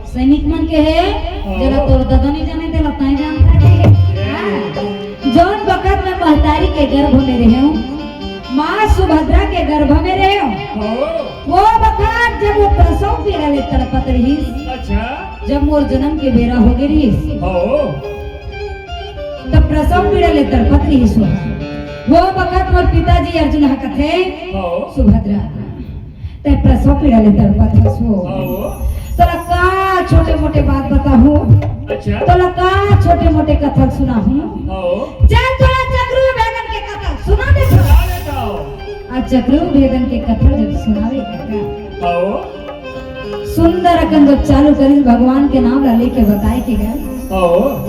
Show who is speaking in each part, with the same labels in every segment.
Speaker 1: सैनिक मन के है जरा तोर दादा नहीं जाने ते लताई जानता है। जौन वक्त में महतारी के गर्भ में रहे हूँ, माँ सुभद्रा के गर्भ में रहे हूँ, वो वक्त जब वो प्रसव पीड़ा ले तड़पत रही, जब मोर जन्म के बेरा हो गई रही, तब प्रसव पीड़ा ले तड़पत रही। वो वक्त मोर पिताजी अर्जुन हकत है सुभद्रा ते प्रसव पीड़ा ले तड़पत है। तोला का छोटे मोटे बात बताहूँ, तोला का छोटे मोटे कथक सुनाहूँ। चल तोला चक्रू भेदन के कथक सुना दे। आज चक्रू भेदन के कथक जब सुनावे सुंदर अकन जब चालू करी भगवान के नाम ला लेके बताए के गए,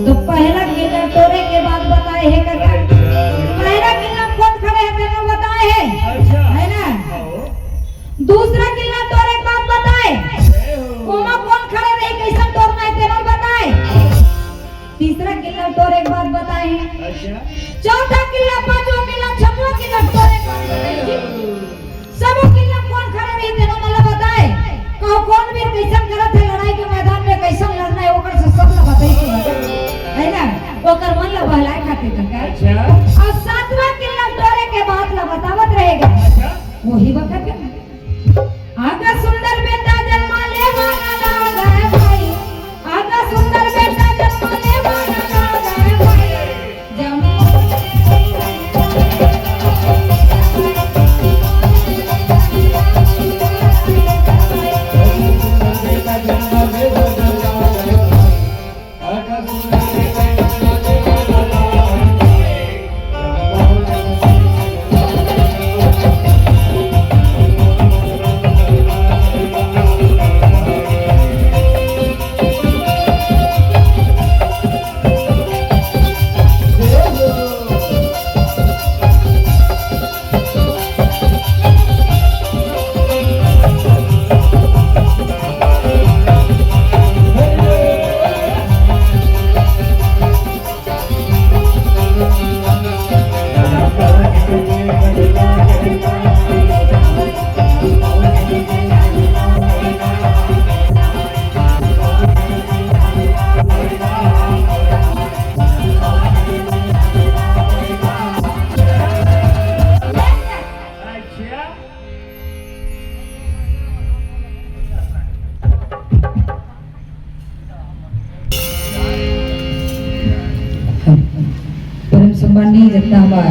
Speaker 1: तो पहला किला तोरे के बाद बताए है काका। पहला किला कौन खड़े है तेरे बताए है ना। दूसरा किला तोरे के बाद बताए ओमा कौन खड़े रही कैसन तोड़ना है तेरे बताए। तीसरा किला तोरे के बाद बताए हैं। चौथा किला, पांचवा किला, छठवां किला तोरे के बाद बताए। सब किला कौन खड़े रही तेरे मला बताए। कहो कौन वीर कैसन करत है लड़ाई के मैदान में कैसन लड़ना है ओकर से सब ला बताई है ना। ओकर मन ला बहलाए खातिर का। और सातवां किला तोरे के बाद ला बतावत रहेगा। वही वक्त आगा सुंदर बेटा जन्मा ले वाला ना गए भाई। आगा सुंदर बेटा जन्मा ले वाला ना गए भाई। परम सम्माननीय जगदम्बा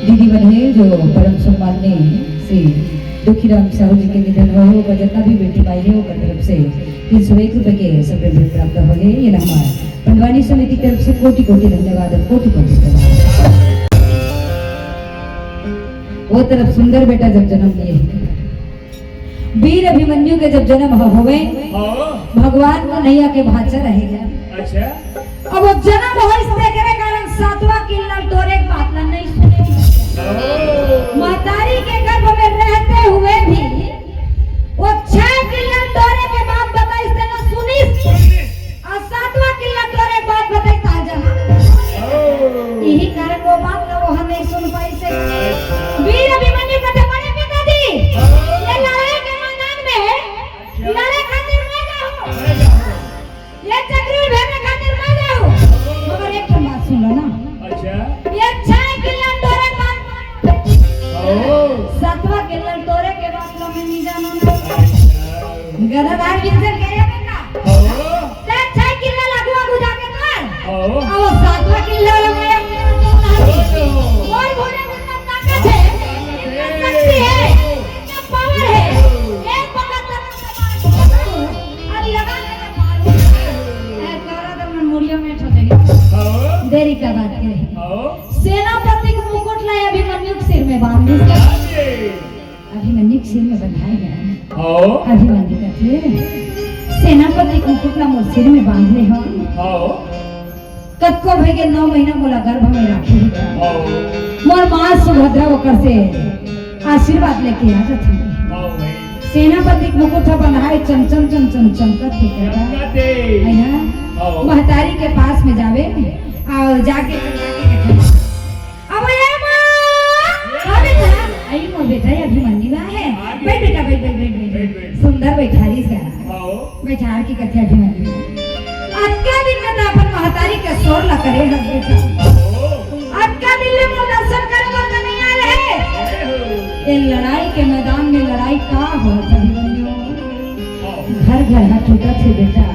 Speaker 1: दीदी बन है जो परम सम्माननीय से दुखीराम साहू जी के निधन हुआ है। वो जितना भी बेटी पाई है वो तरफ से 301 रुपए के सफल प्राप्त हो गए। ये नंबर पंडवानी समिति की तरफ से कोटि कोटि धन्यवाद। कोटि कोटि धन्यवाद। वो तरफ सुंदर बेटा जब जन्म लिए वीर अभिमन्यु के जब जन्म हुए भगवान को नैया के भाचा रहेगा। अब वो जन्म हो इसके कारण सातवां किला तोरे बात नहीं सुने। मातारी के गर्भ में रहते हुए भी वो 6 किला तोरे के बात बता इसने ना सुनी और सातवां किला तोरे बात बताई ताजा। यही कारण वो बात ना वो हम नहीं सुन पाई से। वीर अभिमन्यु कहते बड़े पिताजी ये लड़ाई के मैदान में लड़े खातिर मैं जाऊं, ये चक्री भेदने खातिर मैं जाऊं। मगर एक बात सुन लो ना। ये 6 किला तोरे बात सातवां किला तोरे के बात लो मैं नहीं जानू ना। गदाधार विंजर के ये बेटा ते 6 किला लगवा बुझा के कर और सातवां किला लो मैं कोई भोले इतना ताकत है, इतना शक्ति है, इतना पावर है। एक वक्त अरे लगा के मारो ए करा तो मन मुड़ियों में ठो जाएगी। देरी का बात करे सेनापति को मुकुट लाया अभिमन्यु के सिर में बांध दिया। अभिमन्यु के सिर में बंधाया गया। अभिमन्यु कहते सेनापति को मुकुट ला मोर सिर में बांध ले हो कतको भई के 9 महीना मोला गर्भ में राखी मोर मां सुभद्रा ओकर से आशीर्वाद लेके आ जाती। सेनापति के मुकुट बंधाए चमचम चमचम चमकत है ना। महतारी के पास में जावे और जाके अब ये मां अरे आई मोर बेटा अभिमन्यु है। बैठ बेटा बैठ बैठ बैठ सुंदर बैठारी से बेचार की कथ्या भी नहीं आज का दिन में तो अपन महतारी के सोर ला करे हस बेटा आज का दिन में वो दर्शन करे वो तो नहीं आए है ये लड़ाई के मैदान में लड़ाई का हो अभिमन्यु घर घर हाथ छूटा थे बेटा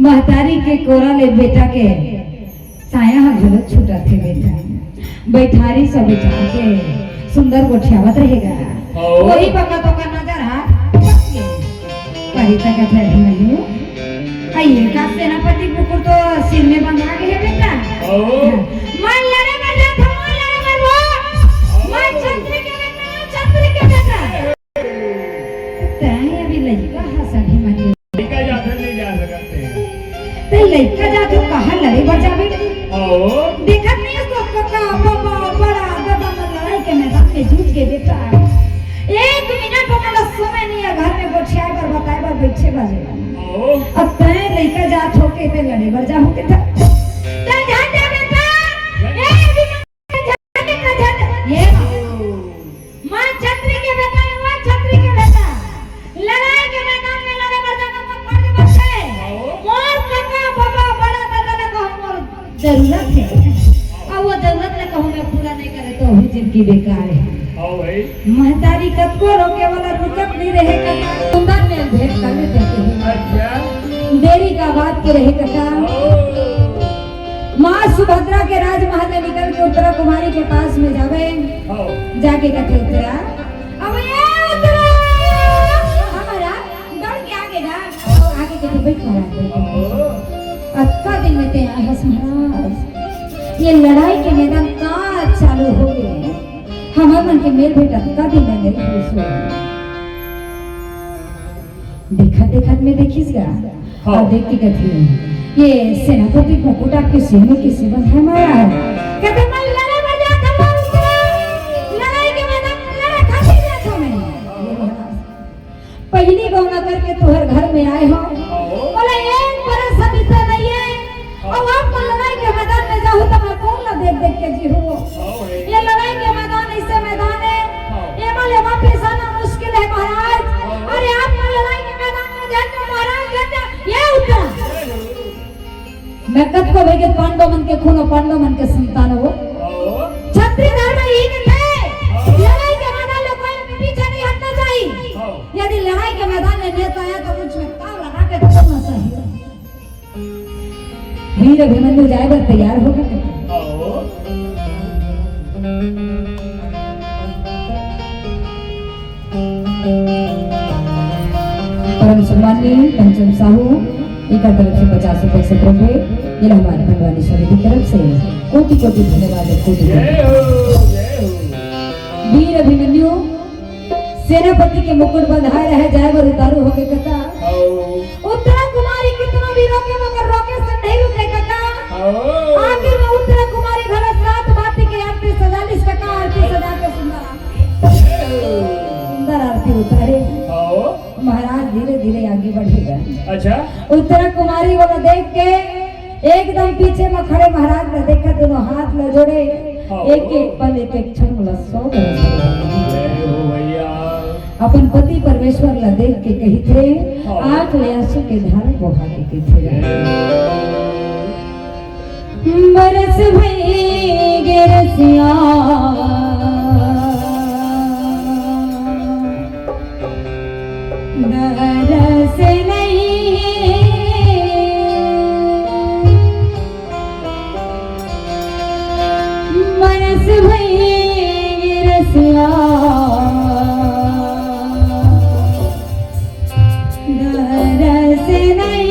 Speaker 1: महतारी के कोरा ले बेटा के साया घलत छूटा थे बेटा बैठारी सब बेटा के सुंदर गोठियावत रहेगा वही बका तो का नजर हाथ कही तक है अभिमन्यु आइए का सेनापति कुकुर तो सिर में बंधा के है बेटा मैं लड़े में जाता हूं लड़े में वो मैं छतरी के बेटा तय अभी लड़का हंस अभिमन्यु
Speaker 2: लड़का जाते नहीं जा सकते
Speaker 1: ते लड़का जाते कहां लड़े बजावे देखत नहीं इसको काका बाबा बड़ा दादा में लड़ाई के मैदान में जूझ के बेटा एक मिनट वाला समय नहीं है घर में गोठिया पर बताए पर बैठे बाजे अब तय लड़का जात होके ते लड़े बर जा होके था ते ध्यान दे बेटा ए ध्यान ये मां छतरी के बेटा वो छतरी के बेटा लड़ाई के मैदान में लड़े बर जा मत पड़ के बच्चे मोर काका बाबा बड़ा दादा ने कहो मोर जरूरत है अब वो जरूरत ने कहो मैं पूरा नहीं करे तो ही जिंदगी बेकार है महतारी कब को रोके वाला रुकत नहीं रहे कका सुंदर में भेंट कर लेते हैं
Speaker 2: अच्छा
Speaker 1: देरी का बात के रहे कका माँ सुभद्रा के राजमहल में निकल के उत्तरा कुमारी के पास में जावे जाके कहते उत्तरा अब ये उत्तरा हमारा दौड़ के आगे जा आगे कहते बैठ महाराज अच्छा दिन में ते आया महाराज ये लड़ाई के मैदान का चालू हो गए हमारे मन के मेल भेटा का दिन लगे देखा देखा में देखिसगा और देखती कहती ये सेनापति मुकुट आपके सिर में किसी बंधा मारा है कहते मैं लड़ाई में जाता हूं लड़ाई के मैदान में लड़ा खाती जाता मैं पहली गौना करके तुहर घर में आए हो बोले एक बरस बीता नहीं है और आप लड़ाई के मैदान में जाओ तो मैं कौन ना देख देख के जी हूं ये लड़ाई के मैदान ऐसे मैदान है ये बोले वापस आना मुश्किल है महाराज अरे आप लड़ाई के मैदान में जाते महाराज कहते ये उत्तर मैं कद को भेगे पांडव मन के खून पांडव मन के संतान हो छत्री धर्म ही थे लड़ाई के मैदान में कोई पीछे नहीं हटना चाहिए यदि लड़ाई के मैदान में नेता आया तो मुझ में ताव लगा के छोड़ना चाहिए वीर अभिमन्यु जाए बर तैयार हो गए परम सम्माननीय पंचम साहू एक तरफ से 50 रुपए से प्रभु ये हमारे भगवानी स्वामी की तरफ से कोटि कोटि धन्यवाद वीर अभिमन्यु सेनापति के मुकुट बंधाए रहे जाए बर उतारू होके कथा उत्तरा कुमारी कितना भी रोके मगर रोके से नहीं रुके कथा आखिर में उत्तरा कुमारी घरत रात बाती के आरती सजा लिस कथा आरती सजा के सुंदर आरती उतारे महाराज धीरे धीरे आगे बढ़ेगा
Speaker 2: अच्छा
Speaker 1: उत्तरा कुमारी वाला देख के एकदम पीछे में खड़े महाराज ने देखा दोनों हाथ में जोड़े एक एक पल एक एक क्षण वाला 100 बरस अपन पति परमेश्वर ला देख के कही थे आंख ले आंसू के धार बहा के थे बरस भई गिरसिया बरस नहीं बरस भई गिरसिया बरस नहीं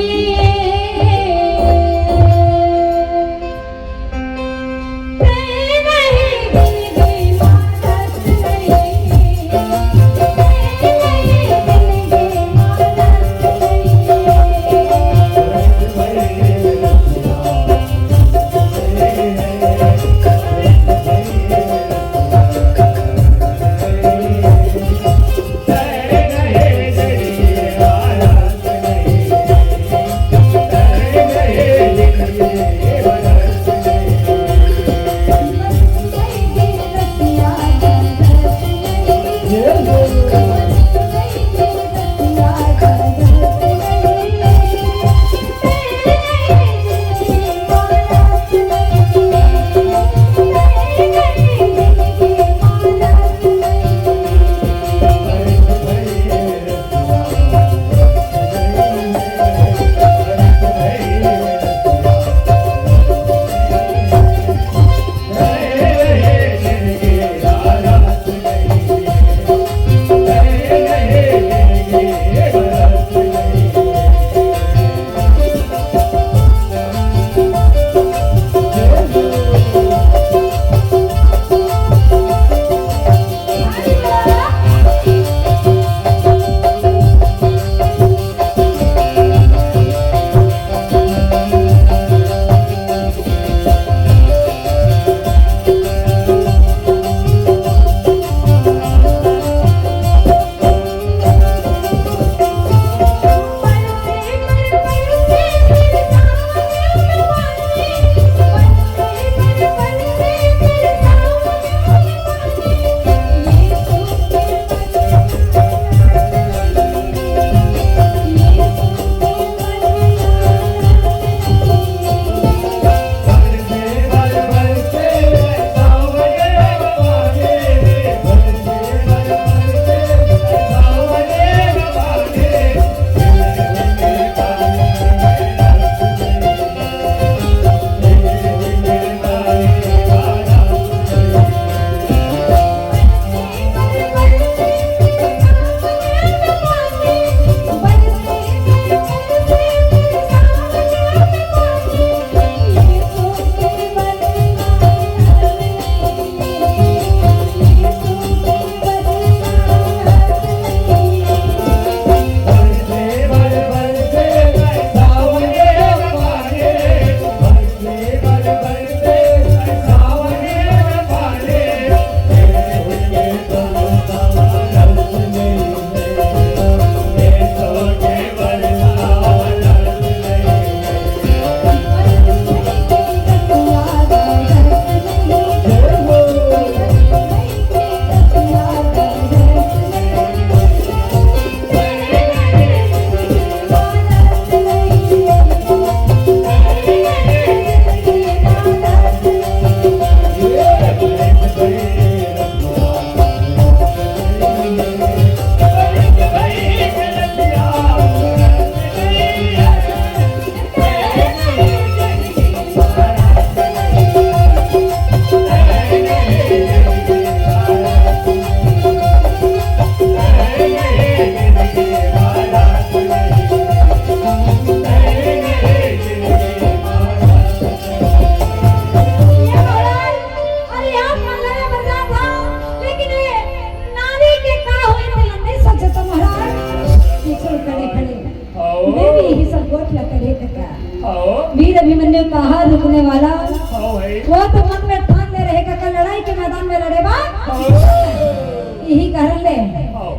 Speaker 1: वीर अभिमन्यु कहा रुकने वाला
Speaker 2: हाँ भाई
Speaker 1: वो तो मन में ठान ले रहेगा कल लड़ाई के मैदान में लड़ेगा यही कह ले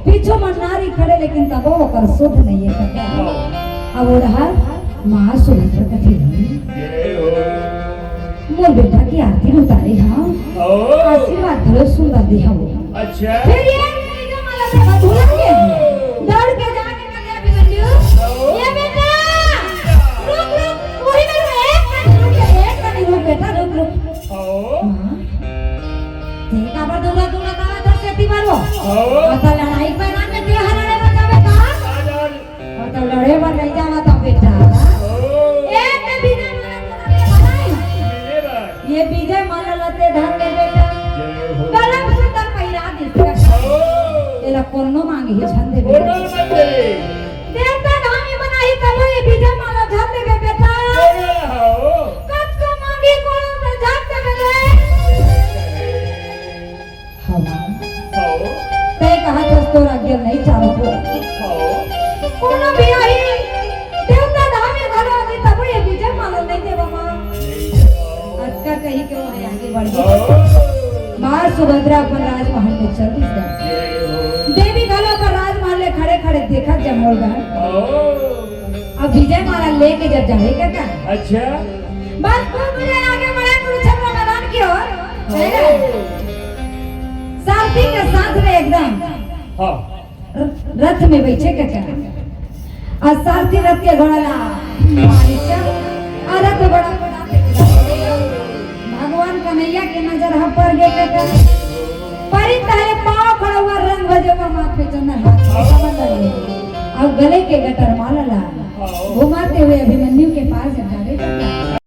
Speaker 1: पीछे मनारी खड़े लेकिन तब वो कर शुद्ध नहीं है कका अब वो रहा महासुरेंद्र कथी मोर बेटा की आरती उतारी हाँ आशीर्वाद भलो सुंदर दिया वो
Speaker 2: अच्छा
Speaker 1: फिर ये जो माला से बधुला के दौड़ के जाके कन्या अभिमन्यु ये बेटा रुक रुक वही में रुक बेटा रुक रुक ठीक है पर दूंगा दूंगा तारा दस से ती मारो आता लड़ाई मैदान में ते हराने लगा बेटा और तो लड़े पर नहीं जावा तो बेटा एक में विजय माला ये विजय माला लते धन ले बेटा गलम सुंदर पहिरा दिसका एला कोनो मांगे ही छंदे बेटा देवता धामी बनाई तब ये विजय माला धन दे बेटा कत को मांगी कोनो से झट दे ते कहा छस तो राज्य नहीं चाहो कोनो भी आई देवता धामी घरो दी तब ये विजय माला नहीं देवा मां अक्का कही के वो आगे बढ़ गई मां सुभद्रा अपन राजमहल में चल दी देवी घरों पर राजमहल में खड़े खड़े देखा जमोलगढ़ अब विजय माला लेके जब जाएगा क्या
Speaker 2: अच्छा
Speaker 1: बस खूब मुझे आगे बढ़े कुरुक्षेत्र मैदान की ओर सारथी के साथ में एकदम
Speaker 2: हाँ
Speaker 1: रथ में बैठे क्या और सारथी रथ के घोड़ा ला मारिचा और रथ घोड़ा भगवान कन्हैया के नजर हम पर गे के परी तारे पाँव खड़ा हुआ रंग भजेवा माथ पे चंदन हाथ और गले के गटर माला ला घुमाते हुए अभिमन्यु के पास जा